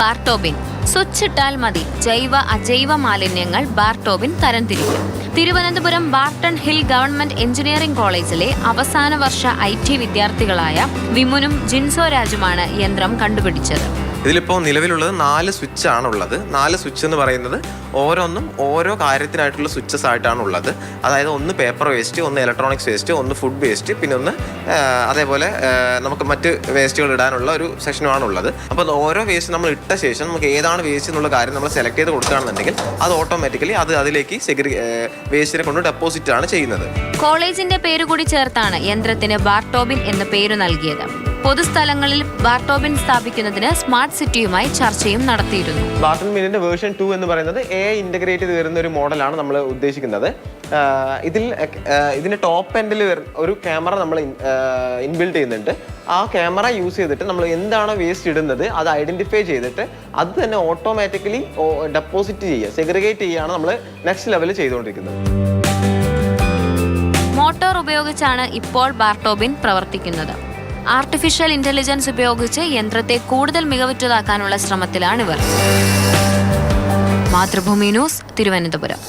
ബാർട്ടോബിൻ. Switch ഇട്ടാൽ മതി, ജൈവ അജൈവ മാലിന്യങ്ങൾ ബാർട്ടോബിൻ തരംതിരിക്കും. Thiruvananthapuram Barton hill government engineering കോളേജിലെ അവസാന വർഷ IT വിദ്യാർത്ഥികളായ വിമുനും ജിൻസോ രാജുമാണ് യന്ത്രം കണ്ടുപിടിച്ചത്. ഇതിലിപ്പോൾ നിലവിലുള്ളത് 4 സ്വിച്ച് ആണുള്ളത്. 4 സ്വിച്ച് എന്ന് പറയുന്നത് ഓരോന്നും ഓരോ കാര്യത്തിനായിട്ടുള്ള സ്വിച്ചസ് ആയിട്ടാണ് ഉള്ളത്. അതായത് ഒന്ന് പേപ്പർ വേസ്റ്റ്, ഒന്ന് ഇലക്ട്രോണിക്സ് വേസ്റ്റ്, ഒന്ന് ഫുഡ് വേസ്റ്റ്, പിന്നെ ഒന്ന് അതേപോലെ നമുക്ക് മറ്റ് വേസ്റ്റുകൾ ഇടാനുള്ള ഒരു സെക്ഷനുമാണ് ഉള്ളത്. അപ്പോൾ ഓരോ വേസ്റ്റ് നമ്മൾ ഇട്ട ശേഷം നമുക്ക് ഏതാണ് വേസ്റ്റ് എന്നുള്ള കാര്യം നമ്മൾ സെലക്ട് ചെയ്ത് കൊടുക്കുകയാണെന്നുണ്ടെങ്കിൽ അത് ഓട്ടോമാറ്റിക്കലി അതിലേക്ക് വേസ്റ്റിനെ കൊണ്ട് ഡെപ്പോസിറ്റ് ആണ് ചെയ്യുന്നത്. കോളേജിന്റെ പേര് കൂടി ചേർത്താണ് യന്ത്രത്തിന് ബാർട്ടോബിൻ എന്ന പേര് നൽകിയത്. പൊതുസ്ഥലങ്ങളിൽ ബാർട്ടോബിൻ സ്ഥാപിക്കുന്നതിന് സ്മാർട്ട് സിറ്റിയുമായി ചർച്ചയും നടത്തിയിരുന്നു. ബാർട്ടൺ മിനിന്റെ വേർഷൻ 2 എന്ന് പറയുന്നത് AI ഇന്റഗ്രേറ്റ് ചെയ്ത് വരുന്ന ഒരു മോഡലാണ് നമ്മൾ ഉദ്ദേശിക്കുന്നത്. ഇതിന്റെ ടോപ്പ് എൻഡിൽ ഒരു ക്യാമറ നമ്മൾ ഇൻബിൽഡ് ചെയ്യുന്നുണ്ട്. ആ ക്യാമറ യൂസ് ചെയ്തിട്ട് നമ്മൾ എന്താണോ വേസ്റ്റ് ഇടുന്നത് അത് ഐഡന്റിഫൈ ചെയ്തിട്ട് അത് തന്നെ ഓട്ടോമാറ്റിക്കലി ഡെപ്പോസിറ്റ് ചെയ്യുക, സെഗ്രിഗേറ്റ് ചെയ്യുകയാണ് നമ്മൾ നെക്സ്റ്റ് ലെവലിൽ ചെയ്തുകൊണ്ടിരിക്കുന്നത്. മോട്ടോർ ഉപയോഗിച്ചാണ് ഇപ്പോൾ ബാർട്ടോബിൻ പ്രവർത്തിക്കുന്നത്. ആർട്ടിഫിഷ്യൽ ഇന്റലിജൻസ് ഉപയോഗിച്ച് യന്ത്രത്തെ കൂടുതൽ മികവുറ്റതാക്കാനുള്ള ശ്രമത്തിലാണിവർ. മാതൃഭൂമി ന്യൂസ്, തിരുവനന്തപുരം.